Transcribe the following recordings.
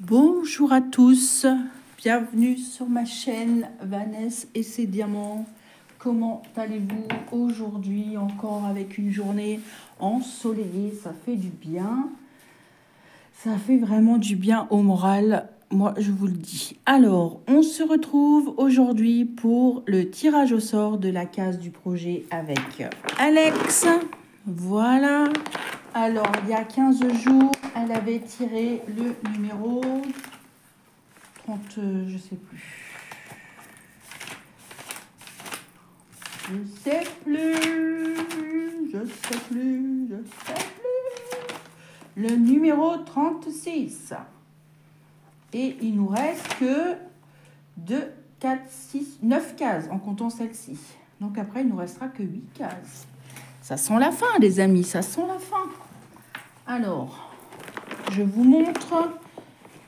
Bonjour à tous, bienvenue sur ma chaîne Vanessa et ses diamants. Comment allez-vous aujourd'hui? Encore avec une journée ensoleillée, ça fait du bien. Ça fait vraiment du bien au moral, moi je vous le dis. Alors, on se retrouve aujourd'hui pour le tirage au sort de la case du projet avec Alex. Voilà. Alors, il y a 15 jours, elle avait tiré le numéro 30, je sais plus. Je sais plus. Le numéro 36. Et il nous reste que 2, 4, 6, 9 cases en comptant celle-ci. Donc après, il nous restera que 8 cases. Ça sent la fin, les amis, ça sent la fin. Alors, je vous montre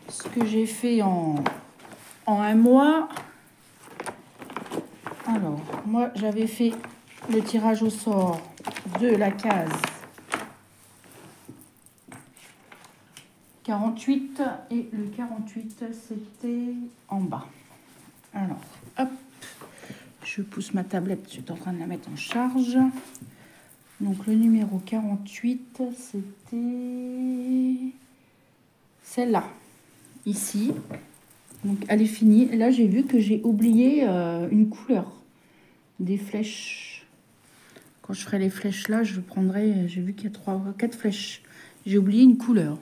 ce que j'ai fait en un mois. Alors, moi, j'avais fait le tirage au sort de la case 48 et le 48, c'était en bas. Alors, hop, je pousse ma tablette, je suis en train de la mettre en charge. Donc, le numéro 48, c'était celle-là, ici. Donc, elle est finie. Et là, j'ai vu que j'ai oublié une couleur, des flèches. Quand je ferai les flèches là, je prendrai, j'ai vu qu'il y a 3 ou 4 flèches. J'ai oublié une couleur.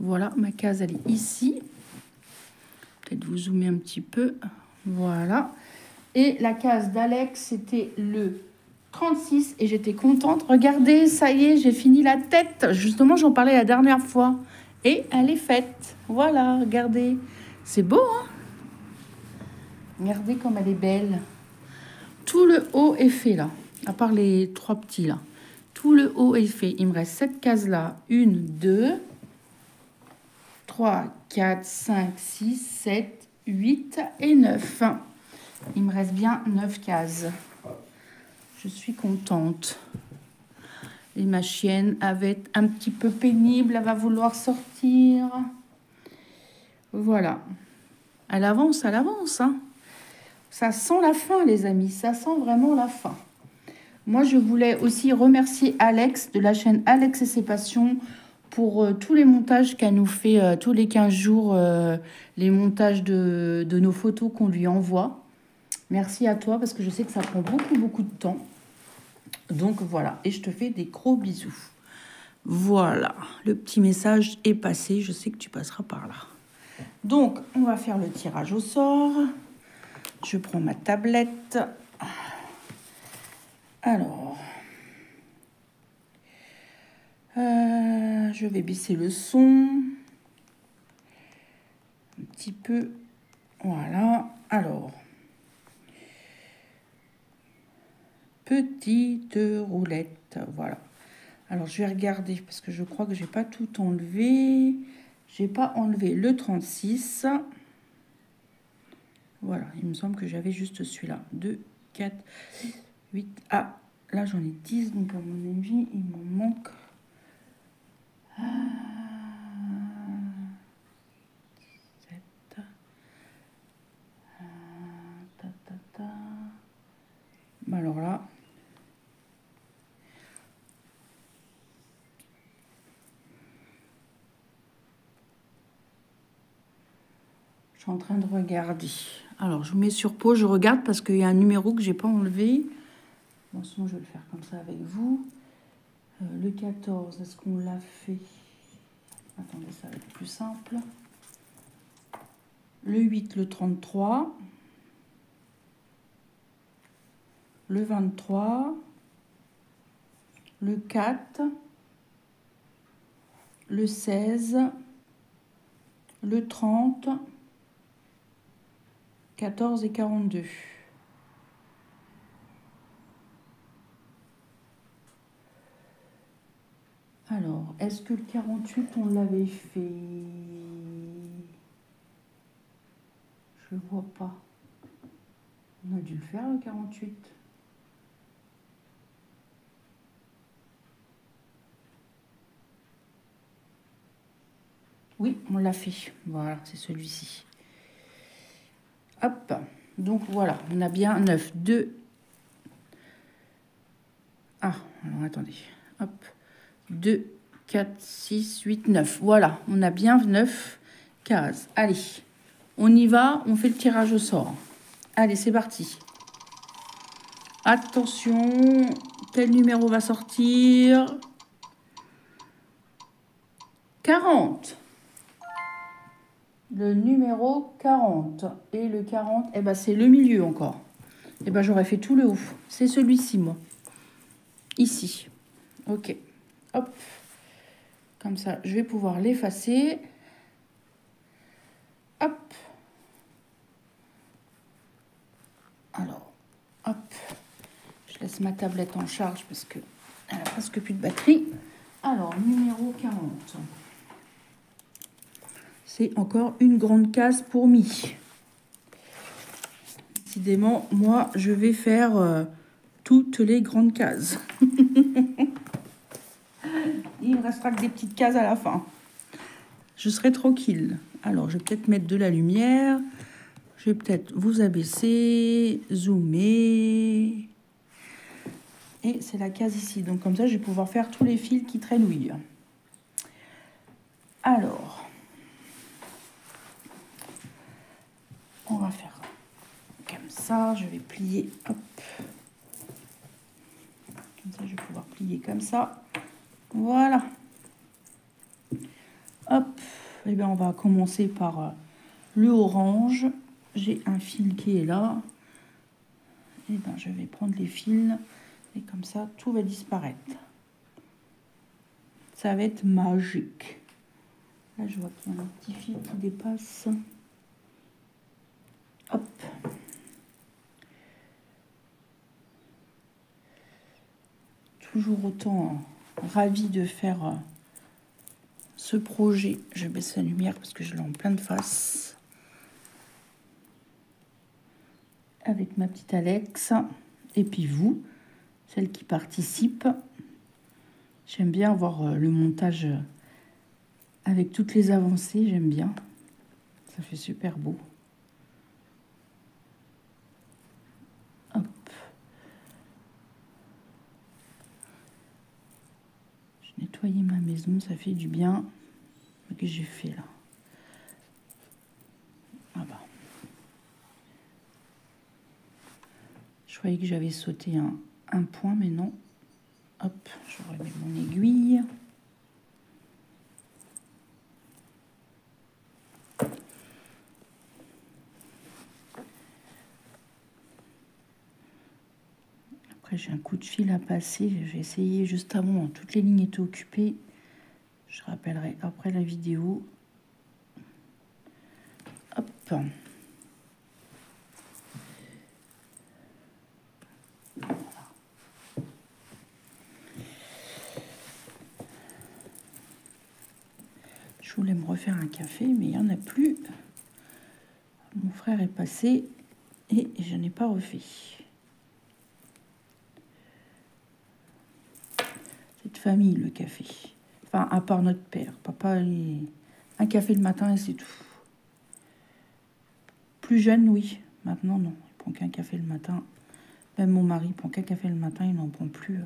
Voilà, ma case, elle est ici. Peut-être vous zoomer un petit peu. Voilà. Et la case d'Alex, c'était le 36 et j'étais contente. Regardez, ça y est, j'ai fini la tête. Justement, j'en parlais la dernière fois. Et elle est faite. Voilà, regardez. C'est beau, hein? Regardez comme elle est belle. Tout le haut est fait, là. À part les 3 petits, là. Tout le haut est fait. Il me reste 7 cases là. 1, 2, 3, 4, 5, 6, 7, 8 et 9. Il me reste bien 9 cases. Je suis contente. Et ma chienne, elle va être un petit peu pénible. Elle va vouloir sortir. Voilà. Elle avance, hein. Ça sent la fin, les amis. Ça sent vraiment la fin. Moi, je voulais aussi remercier Alex de la chaîne Alex et ses passions pour tous les montages qu'elle nous fait tous les 15 jours, les montages de nos photos qu'on lui envoie. Merci à toi parce que je sais que ça prend beaucoup de temps. Donc voilà, et je te fais des gros bisous. Voilà, le petit message est passé, je sais que tu passeras par là. Donc, on va faire le tirage au sort. Je prends ma tablette. Alors, je vais baisser le son. Un petit peu. Voilà. Alors, petite roulette. Voilà. Alors, je vais regarder parce que je crois que j'ai pas tout enlevé. J'ai pas enlevé le 36. Voilà, il me semble que j'avais juste celui-là. 2, 4, 8. Ah, là j'en ai 10, donc à mon avis, il m'en manque. Ah, 7. Alors là. Je suis en train de regarder. Alors, je vous mets sur pause, je regarde parce qu'il y a un numéro que j'ai pas enlevé. Bon, sinon, je vais le faire comme ça avec vous. Le 14, est-ce qu'on l'a fait? Attendez, ça va être plus simple. Le 8, le 33. Le 23. Le 4. Le 16. Le 30. 14 et 42. Alors, est-ce que le 48, on l'avait fait? Je ne vois pas. On a dû le faire, le 48. Oui, on l'a fait. Voilà, c'est celui-ci. Hop. Donc voilà, on a bien 9. 2. Ah, alors attendez. Hop. 2, 4, 6, 8, 9. Voilà, on a bien 9 cases. Allez, on y va, on fait le tirage au sort. Allez, c'est parti. Attention, quel numéro va sortir? 40. Le numéro 40. Et le 40, eh ben, c'est le milieu encore. Eh ben, j'aurais fait tout le haut. C'est celui-ci, moi. Ici. Ok. Hop. Comme ça, je vais pouvoir l'effacer. Hop. Alors, hop. Je laisse ma tablette en charge parce qu'elle n'a presque plus de batterie. Alors, numéro 40. C'est encore une grande case pour Mi. Décidément, moi, je vais faire toutes les grandes cases. Il me restera que des petites cases à la fin. Je serai tranquille. Alors, je vais peut-être mettre de la lumière. Je vais peut-être vous abaisser, zoomer. Et c'est la case ici. Donc, comme ça, je vais pouvoir faire tous les fils qui traînouillent. Alors, on va faire comme ça. Je vais plier. Hop. Comme ça, je vais pouvoir plier comme ça. Voilà. Hop. Et bien, on va commencer par le orange. J'ai un fil qui est là. Et bien, je vais prendre les fils. Et comme ça, tout va disparaître. Ça va être magique. Là, je vois qu'il y a un petit fil qui dépasse. Hop. Toujours autant ravie de faire ce projet. Je baisse la lumière parce que je l'ai en pleine face. Avec ma petite Alex. Et puis vous, celle qui participe. J'aime bien avoir le montage avec toutes les avancées. J'aime bien. Ça fait super beau. Hop. Je nettoyais ma maison, ça fait du bien. Que j'ai fait là. Ah bah. Je croyais que j'avais sauté un point, mais non. Hop, je remets mon aiguille. Après, j'ai un coup de fil à passer. J'ai essayé juste avant. Toutes les lignes étaient occupées. Je rappellerai après la vidéo. Hop. Je voulais me refaire un café, mais il n'y en a plus. Mon frère est passé et je n'ai pas refait. Cette famille, le café. Enfin, à part notre père. Papa, un café le matin et c'est tout. Plus jeune, oui. Maintenant, non. Il prend qu'un café le matin. Même mon mari prend qu'un café le matin, il n'en prend plus.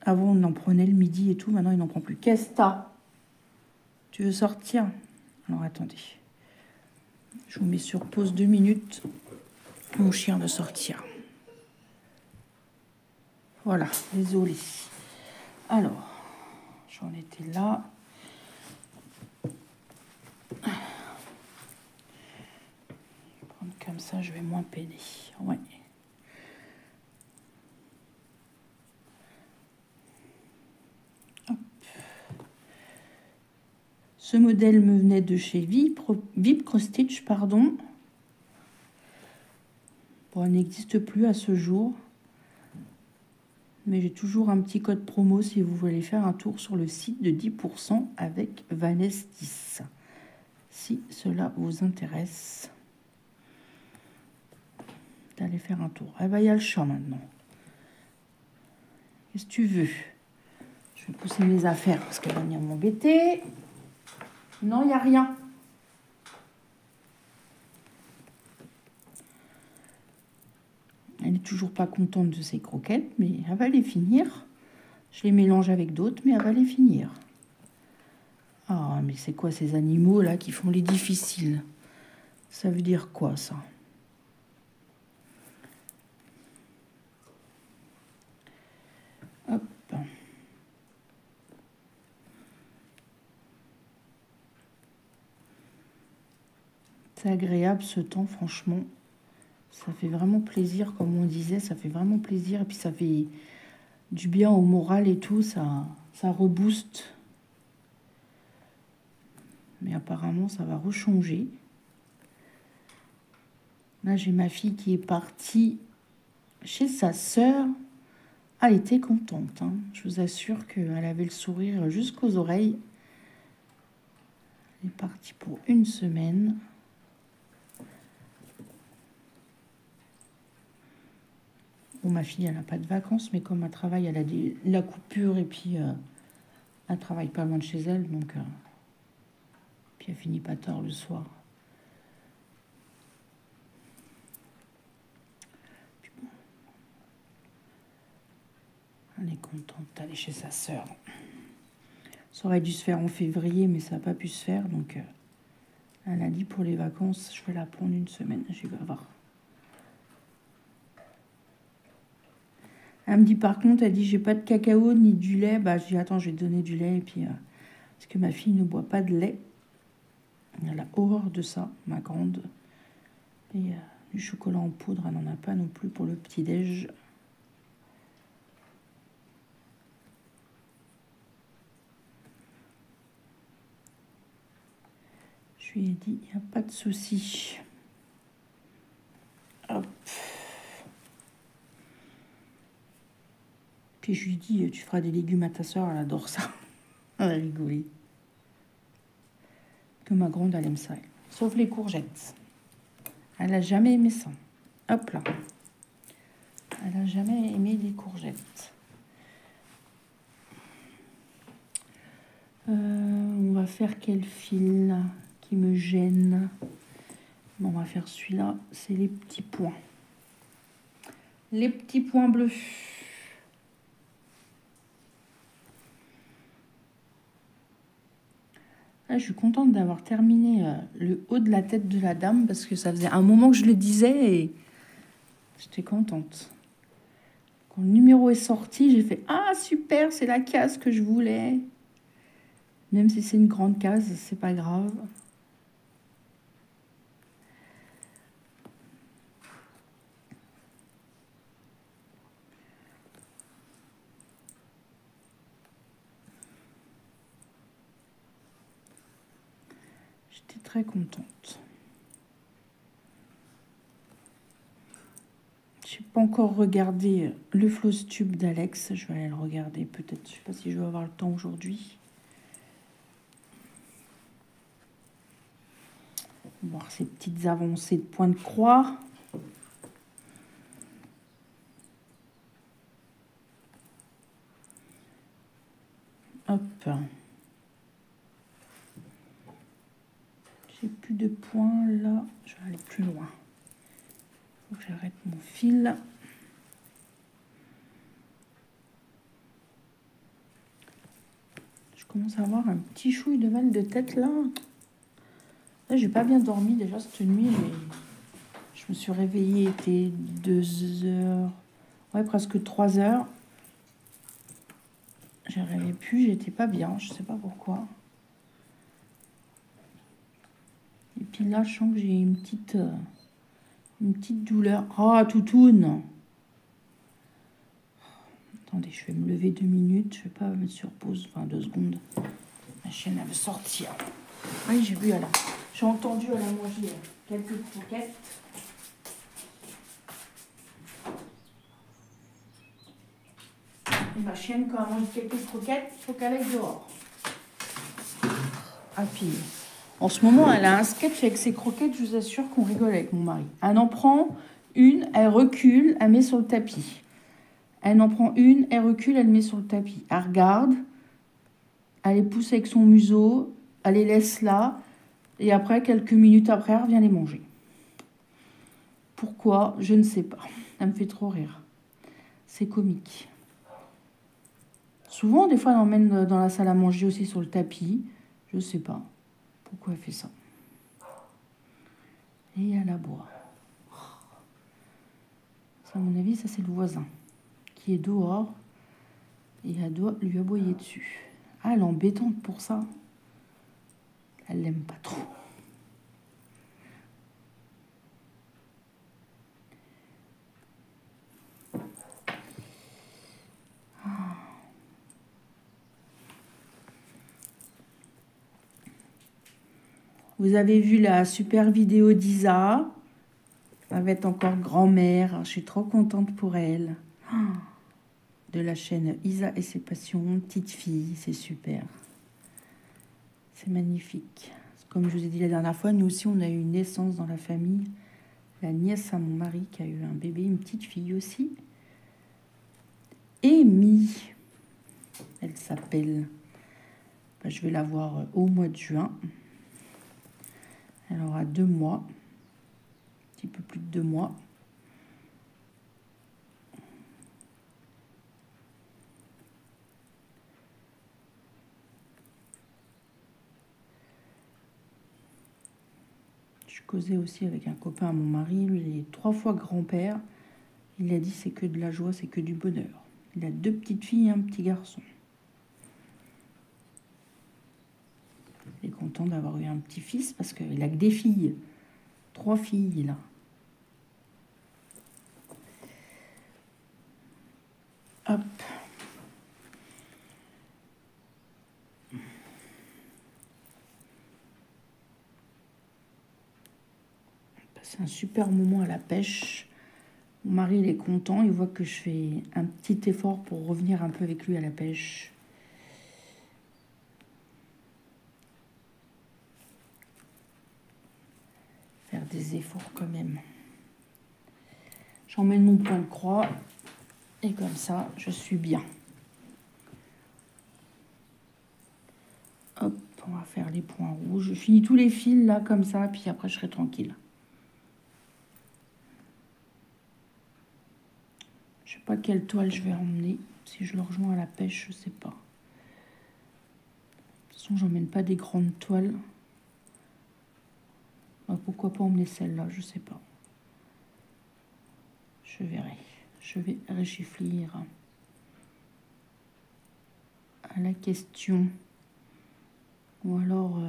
Avant, on en prenait le midi et tout. Maintenant, il n'en prend plus. Qu'est-ce que t'as? Tu veux sortir? Alors, attendez. Je vous mets sur pause 2 minutes. Mon chien veut sortir. Voilà, désolé. Alors, j'en étais là. Prendre comme ça, je vais moins peiner. Ouais. Hop. Ce modèle me venait de chez Vipro Stitch, pardon. Bon, elle n'existe plus à ce jour. Mais j'ai toujours un petit code promo si vous voulez faire un tour sur le site de 10% avec Vanessa 10. Si cela vous intéresse, d'aller faire un tour. Ah bah, il y a le chat maintenant. Qu'est-ce que tu veux? Je vais pousser mes affaires parce qu'elle va venir m'embêter. Non, il n'y a rien. Elle n'est toujours pas contente de ses croquettes, mais elle va les finir. Je les mélange avec d'autres, mais elle va les finir. Ah, mais c'est quoi ces animaux là qui font les difficiles? Ça veut dire quoi ça? Hop. C'est agréable ce temps, franchement. Ça fait vraiment plaisir, comme on disait, ça fait vraiment plaisir. Et puis ça fait du bien au moral et tout, ça rebooste. Mais apparemment, ça va rechanger. Là, j'ai ma fille qui est partie chez sa sœur. Elle était contente, hein. Je vous assure qu'elle avait le sourire jusqu'aux oreilles. Elle est partie pour une semaine. Bon, ma fille, elle n'a pas de vacances, mais comme elle travaille, elle a la coupure et puis elle travaille pas loin de chez elle, donc puis elle finit pas tard le soir. Puis bon. Elle est contente d'aller chez sa sœur. Ça aurait dû se faire en février, mais ça n'a pas pu se faire, donc elle a dit pour les vacances, je vais la prendre une semaine, je vais voir. Elle me dit par contre, elle dit j'ai pas de cacao ni du lait. Bah je dis attends, je vais te donner du lait et puis parce que ma fille ne boit pas de lait. Elle a horreur de ça, ma grande. Et du chocolat en poudre, elle n'en a pas non plus pour le petit déj. Je lui ai dit il n'y a pas de souci. Hop. Puis je lui dis, tu feras des légumes à ta soeur, elle adore ça. Elle a rigolé. Que ma grande, elle aime ça. Sauf les courgettes. Elle n'a jamais aimé ça. Hop là. Elle n'a jamais aimé les courgettes. On va faire quel fil là, qui me gêne? Bon, on va faire celui-là, c'est les petits points. Les petits points bleus. Là, je suis contente d'avoir terminé le haut de la tête de la dame parce que ça faisait un moment que je le disais et j'étais contente. Quand le numéro est sorti, j'ai fait « Ah, super, c'est la case que je voulais !» Même si c'est une grande case, c'est pas grave. J'étais très contente. Je n'ai pas encore regardé le floss tube d'Alex. Je vais aller le regarder peut-être. Je ne sais pas si je vais avoir le temps aujourd'hui. On va voir ces petites avancées de points de croix. Hop. J'ai plus de points là. Je vais aller plus loin. Faut que j'arrête mon fil. Je commence à avoir un petit chouille de mal de tête là. Là, j'ai pas bien dormi déjà cette nuit, mais je me suis réveillée, il était 2 heures, ouais, presque 3 heures. Je rêvais plus, j'étais pas bien, je sais pas pourquoi. Et puis là, je sens que j'ai une petite douleur. Ah, toutoune! Attendez, je vais me lever 2 minutes, je vais pas me mettre sur pause, enfin 2 secondes. Ma chienne, elle veut sortir. Oui, j'ai vu, j'ai entendu, elle a mangé quelques croquettes. Et ma chienne, quand elle mange quelques croquettes, il faut qu'elle aille dehors. Ah, puis, en ce moment, elle a un sketch avec ses croquettes, je vous assure qu'on rigole avec mon mari. Elle en prend une, elle recule, elle met sur le tapis. Elle en prend une, elle recule, elle met sur le tapis. Elle regarde, elle les pousse avec son museau, elle les laisse là. Et après, quelques minutes après, elle revient les manger. Pourquoi? Je ne sais pas. Elle me fait trop rire. C'est comique. Souvent, des fois, elle emmène dans la salle à manger aussi sur le tapis. Je ne sais pas pourquoi elle fait ça. Et elle aboie. Ça, à mon avis, ça c'est le voisin qui est dehors. Et elle doit lui aboyer dessus. Ah, elle est embêtante pour ça. Elle l'aime pas trop. Vous avez vu la super vidéo d'Isa. Elle va être encore grand-mère. Je suis trop contente pour elle. De la chaîne Isa et ses passions. Petite fille, c'est super. C'est magnifique. Comme je vous ai dit la dernière fois, nous aussi, on a eu une naissance dans la famille. La nièce à mon mari qui a eu un bébé, une petite fille aussi. Amy, elle s'appelle. Je vais la voir au mois de juin. Elle aura 2 mois. Un petit peu plus de 2 mois. Je causais aussi avec un copain à mon mari. Lui, il est 3 fois grand-père. Il a dit c'est que de la joie, c'est que du bonheur. Il a 2 petites filles et un petit garçon. Il est content d'avoir eu un petit-fils parce qu'il a que des filles. 3 filles, là. Hop. C'est un super moment à la pêche. Mon mari, il est content. Il voit que je fais un petit effort pour revenir un peu avec lui à la pêche. Faire des efforts quand même. J'emmène mon point de croix. Et comme ça, je suis bien. Hop, on va faire les points rouges. Je finis tous les fils là, comme ça. Puis après, je serai tranquille. Je sais pas quelle toile je vais emmener. Si je le rejoins à la pêche, je sais pas. De toute façon, j'emmène pas des grandes toiles. Pourquoi pas emmener celle-là, je sais pas. Je verrai. Je vais réfléchir à la question. Ou alors...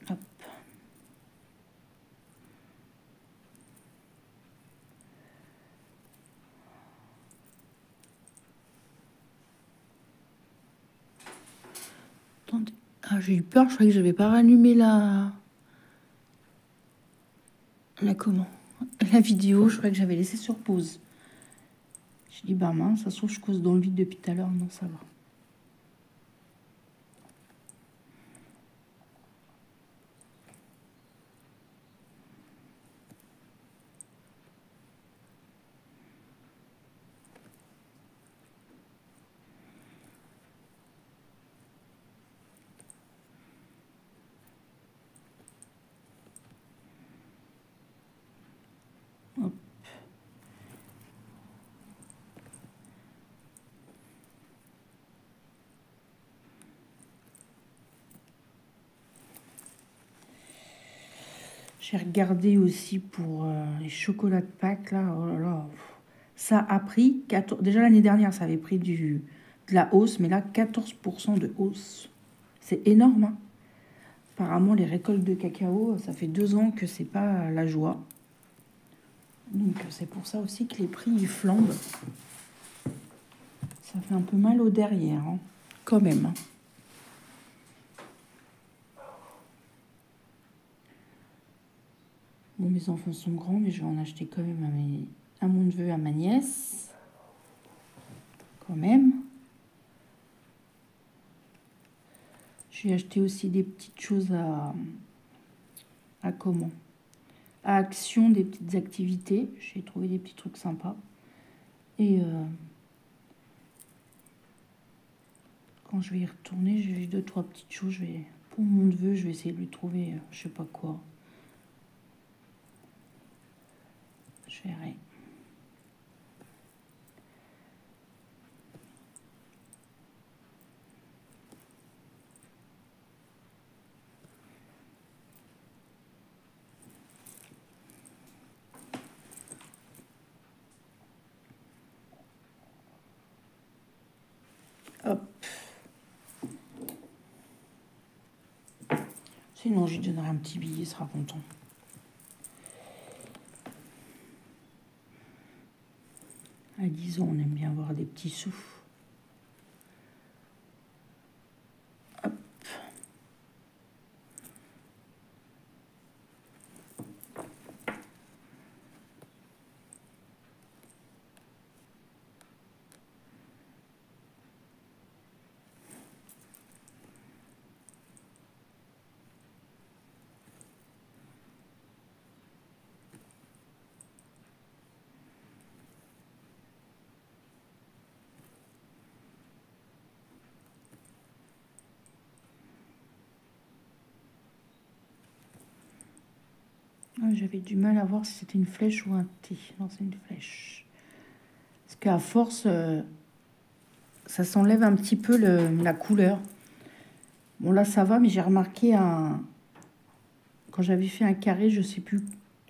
hop. Attendez. Ah, j'ai eu peur, je croyais que j'avais pas rallumé la comment? La vidéo, je croyais que j'avais laissé sur pause. Je dis, bah mince, ça se trouve, je cause dans le vide depuis tout à l'heure. Non, ça va. Hop. J'ai regardé aussi pour les chocolats de Pâques, là. Oh là là. Ça a pris 14... Déjà l'année dernière, ça avait pris de la hausse, mais là, 14% de hausse. C'est énorme, hein. Apparemment, les récoltes de cacao, ça fait 2 ans que c'est pas la joie. Donc, c'est pour ça aussi que les prix ils flambent. Ça fait un peu mal au derrière, hein. Quand même, hein. Bon, mes enfants sont grands, mais je vais en acheter quand même à mon neveu, à ma nièce. Quand même. J'ai acheté aussi des petites choses à comment? À Action, des petites activités. J'ai trouvé des petits trucs sympas. Et quand je vais y retourner, j'ai deux, trois petites choses. Pour mon neveu, je vais essayer de lui trouver, je sais pas quoi. Je verrai. Hop. Sinon, je lui donnerai un petit billet, il sera content. À 10 ans, on aime bien avoir des petits sous. Hop. J'avais du mal à voir si c'était une flèche ou un T. Non, c'est une flèche. Parce qu'à force, ça s'enlève un petit peu la couleur. Bon, là, ça va, mais j'ai remarqué quand j'avais fait un carré, je sais plus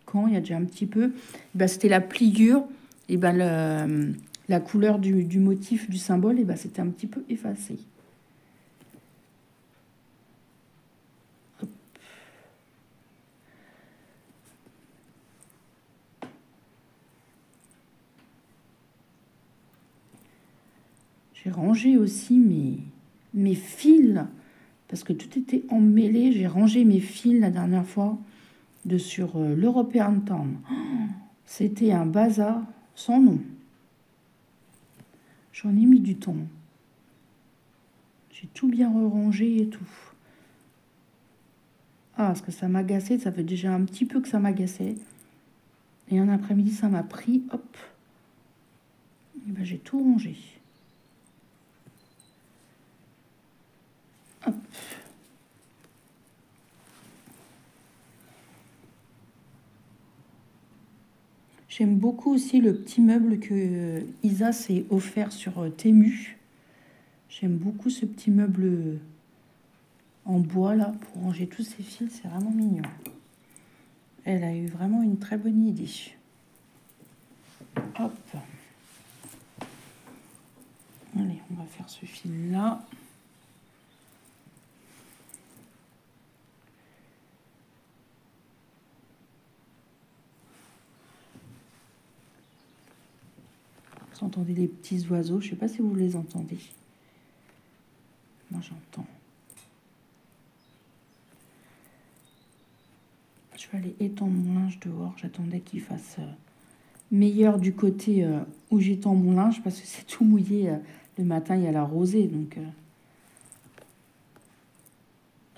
quand, il y a déjà un petit peu, ben, c'était la pliure, et ben la couleur du motif, du symbole, et ben, c'était un petit peu effacé. J'ai rangé aussi mes fils, parce que tout était emmêlé. J'ai rangé mes fils la dernière fois sur l'European Town. Oh, c'était un bazar sans nom. J'en ai mis du temps. J'ai tout bien rangé et tout. Ah, parce que ça m'agaçait, ça fait déjà un petit peu que ça m'agaçait. Et un après-midi, ça m'a pris, hop. Et ben, j'ai tout rangé. Hop. J'aime beaucoup aussi le petit meuble que Isa s'est offert sur Temu. J'aime beaucoup ce petit meuble en bois là pour ranger tous ces fils, c'est vraiment mignon. Elle a eu vraiment une très bonne idée. Hop. Allez, on va faire ce fil là. Vous entendez les petits oiseaux, je ne sais pas si vous les entendez. Moi j'entends. Je vais aller étendre mon linge dehors. J'attendais qu'il fasse meilleur du côté où j'étends mon linge parce que c'est tout mouillé. Le matin, il y a la rosée, donc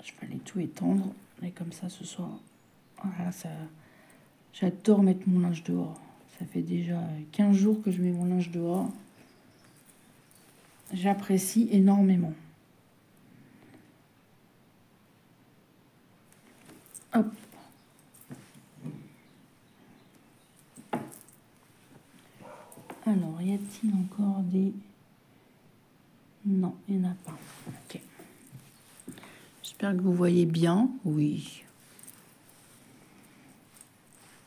je vais aller tout étendre. Et comme ça, ce soir, voilà, ça... J'adore mettre mon linge dehors. Ça fait déjà 15 jours que je mets mon linge dehors. J'apprécie énormément. Hop. Alors, y a-t-il encore des... Non, il n'y en a pas. Ok. J'espère que vous voyez bien. Oui.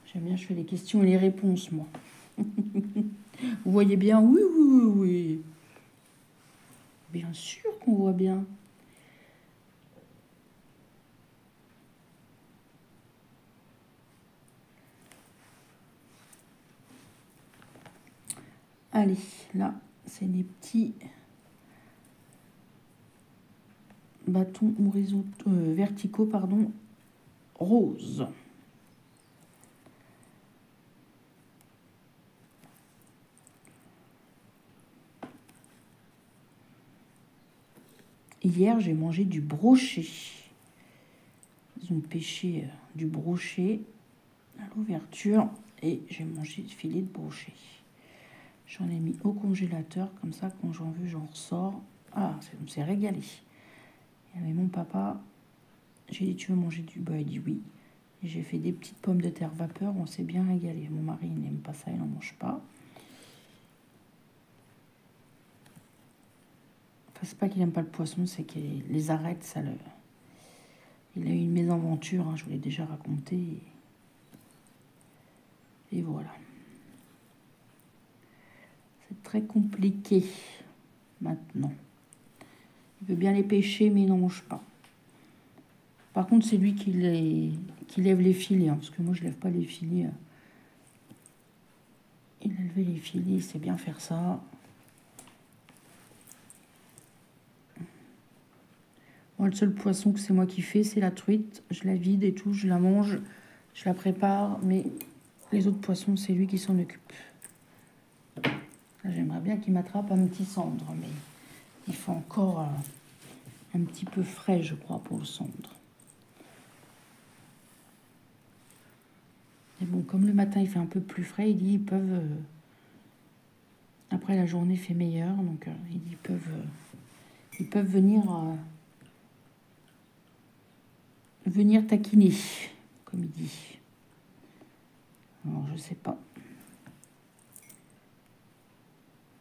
J'aime bien, je fais les questions et les réponses, moi. Vous voyez bien? Oui, oui, oui, oui. Bien sûr qu'on voit bien. Allez, là, c'est des petits bâtons horizontaux, verticaux, pardon, roses. hier, j'ai mangé du brochet. Ils ont pêché du brochet à l'ouverture et j'ai mangé du filet de brochet. J'en ai mis au congélateur, comme ça, quand j'en veux, j'en ressors. Ah, on s'est régalé. Il y avait mon papa. J'ai dit, tu veux manger du beurre? Il dit oui. Et j'ai fait des petites pommes de terre vapeur. On s'est bien régalé. Mon mari, il n'aime pas ça, il n'en mange pas. Enfin, c'est pas qu'il n'aime pas le poisson, c'est que les arêtes, ça le... Il a eu une mésaventure, hein, je vous l'ai déjà raconté. Et voilà. C'est très compliqué maintenant. Il veut bien les pêcher, mais il n'en mange pas. Par contre, c'est lui qui lève les filets, hein, parce que moi, je lève pas les filets. Il a levé les filets, il sait bien faire ça. Bon, le seul poisson que c'est moi qui fais, c'est la truite. Je la vide et tout, je la mange, je la prépare, mais les autres poissons, c'est lui qui s'en occupe. J'aimerais bien qu'il m'attrape un petit cendre, mais il faut encore un petit peu frais, je crois, pour le cendre. Mais bon, comme le matin, il fait un peu plus frais, il dit ils peuvent... après, la journée fait meilleure, donc il dit ils peuvent venir... venir taquiner, comme il dit. Alors, je sais pas.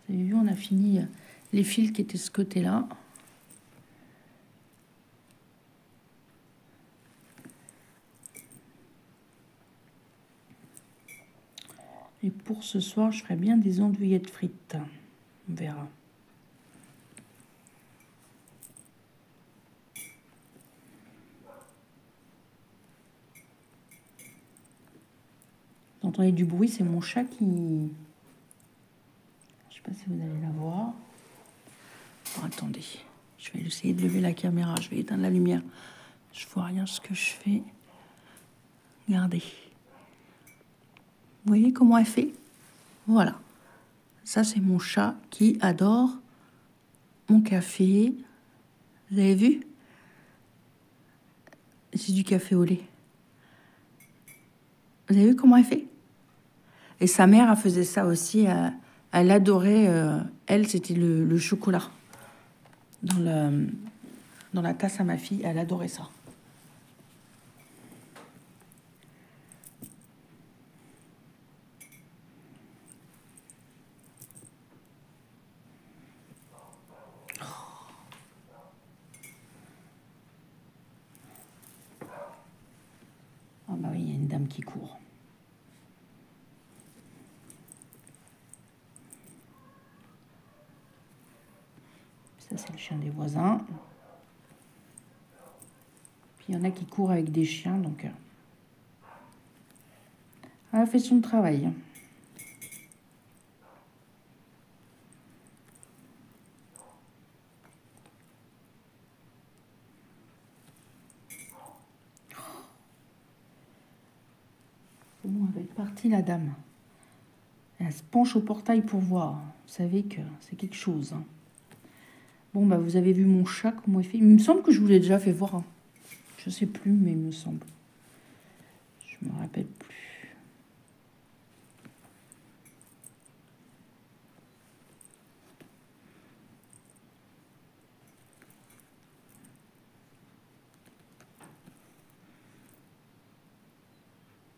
Vous avez vu, on a fini les fils qui étaient de ce côté-là. Et pour ce soir, je ferai bien des andouillettes frites. On verra. Vous entendez du bruit, c'est mon chat qui... Je sais pas si vous allez la voir. Oh, attendez, je vais essayer de lever la caméra. Je vais éteindre la lumière. Je vois rien ce que je fais. Regardez. Vous voyez comment elle fait? Voilà. Ça, c'est mon chat qui adore mon café. Vous avez vu? C'est du café au lait. Vous avez vu comment elle fait? Et sa mère, elle faisait ça aussi. Elle adorait, elle, c'était le chocolat. Dans la tasse à ma fille, elle adorait ça. Ah bah oui, il y a une dame qui court. Ça, c'est le chien des voisins. Puis il y en a qui courent avec des chiens, donc... elle a fait son travail. Bon, elle va être partie, la dame. Elle se penche au portail pour voir. Vous savez que c'est quelque chose. Hein. Bon, bah vous avez vu mon chat, comment il fait. Il me semble que je vous l'ai déjà fait voir. Hein. Je sais plus, mais il me semble. Je me rappelle plus.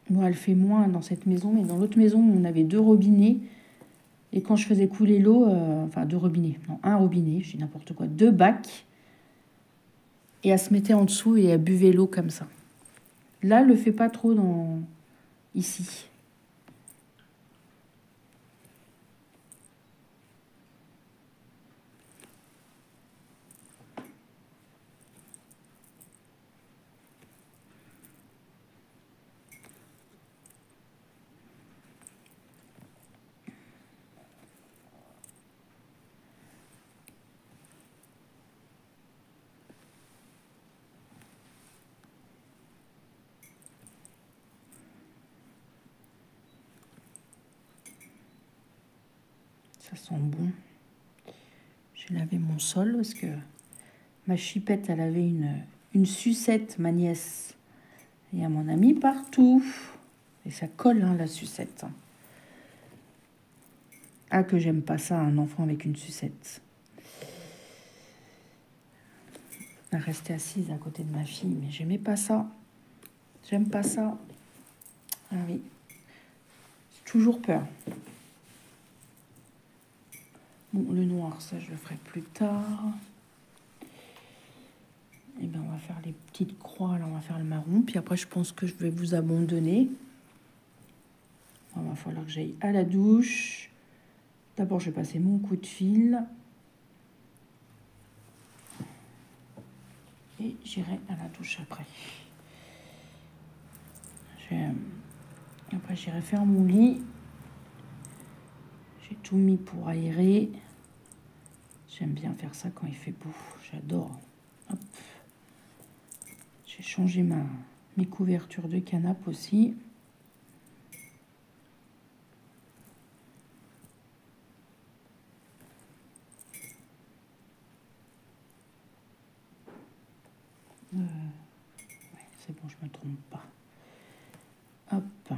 Bon, elle fait moins dans cette maison, mais dans l'autre maison, on avait 2 robinets. Et quand je faisais couler l'eau, enfin 2 robinets, non, 1 robinet, je dis n'importe quoi, 2 bacs. Et elle se mettait en dessous et elle buvait l'eau comme ça. Là, elle le fait pas trop ici. Ça sent bon. J'ai lavé mon sol parce que Ma chipette, elle avait une sucette, ma nièce. Et elle m'en a mis partout. Et ça colle, hein, la sucette. Ah, que j'aime pas ça, un enfant avec une sucette. Elle restait assise à côté de ma fille, mais j'aimais pas ça. J'aime pas ça. Ah oui. J'ai toujours peur. Bon, le noir, ça, je le ferai plus tard. Et bien, on va faire les petites croix. Là, on va faire le marron. Puis après, je pense que je vais vous abandonner. Il va falloir que j'aille à la douche. D'abord, je vais passer mon coup de fil. Et j'irai à la douche après. Après, j'irai faire mon lit. J'ai tout mis pour aérer. J'aime bien faire ça quand il fait beau. J'adore. Hop. J'ai changé mes couvertures de canapé aussi. Ouais, c'est bon, je me trompe pas. Hop. T'as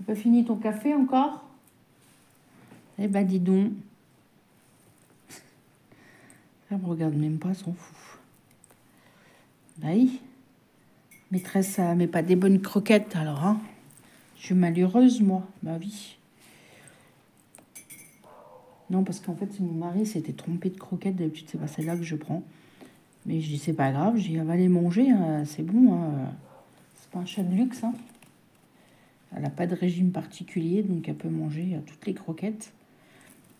pas fini ton café encore? Eh ben, dis donc. Elle me regarde même pas, s'en fout. Bah oui. Maîtresse, ça met pas des bonnes croquettes, alors, hein. Je suis malheureuse, moi. Bah oui. Non, parce qu'en fait, mon mari s'était trompé de croquettes. D'habitude, c'est pas celle-là que je prends. Mais je dis, c'est pas grave. Je dis, elle va les manger. Hein, c'est bon. Hein. C'est pas un chat de luxe. Hein. Elle n'a pas de régime particulier. Donc, elle peut manger toutes les croquettes.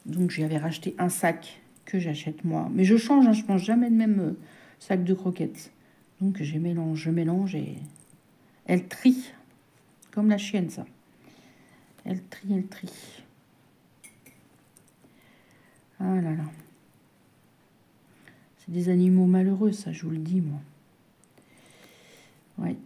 Donc, j'avais racheté un sac que j'achète moi. Mais je change. Hein, je mange jamais le même sac de croquettes. Donc, je mélange et elle trie. Comme la chienne, ça. Elle trie. Ah là là. C'est des animaux malheureux, ça, je vous le dis, moi. Ouais.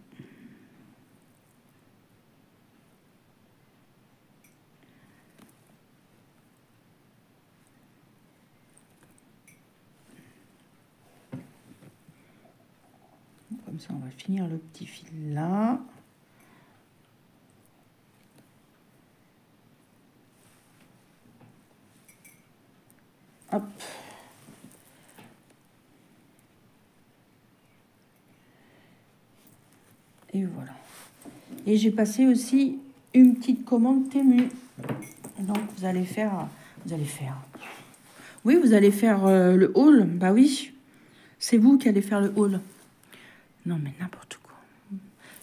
Comme ça, on va finir le petit fil là. Hop. Et voilà. Et j'ai passé aussi une petite commande Temu. Donc, vous allez faire... Oui, vous allez faire le haul. Bah oui, c'est vous qui allez faire le haul. Non, mais n'importe quoi.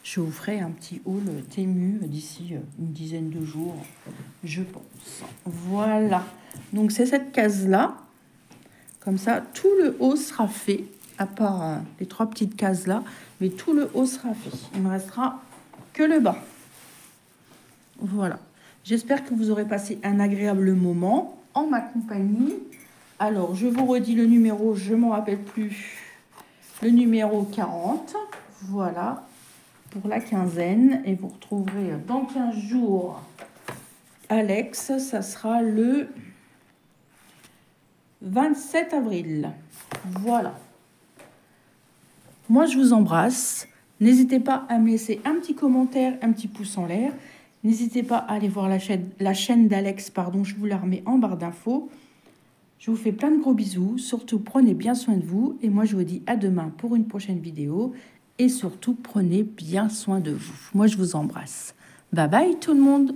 Je vous ferai un petit haul Temu d'ici une dizaine de jours, je pense. Voilà. Donc, c'est cette case-là. Comme ça, tout le haut sera fait, à part les 3 petites cases-là. Mais tout le haut sera fait. Il ne me restera que le bas. Voilà. J'espère que vous aurez passé un agréable moment en ma compagnie. Alors, je vous redis le numéro, je ne m'en rappelle plus. Le numéro 40. Voilà. Pour la quinzaine. Et vous retrouverez dans 15 jours Alex. Ça sera le 27 avril. Voilà. Moi, je vous embrasse. N'hésitez pas à me laisser un petit commentaire, un petit pouce en l'air. N'hésitez pas à aller voir la chaîne d'Alex, pardon, je vous la remets en barre d'infos. Je vous fais plein de gros bisous. Surtout, prenez bien soin de vous. Et moi, je vous dis à demain pour une prochaine vidéo. Et surtout, prenez bien soin de vous. Moi, je vous embrasse. Bye bye tout le monde.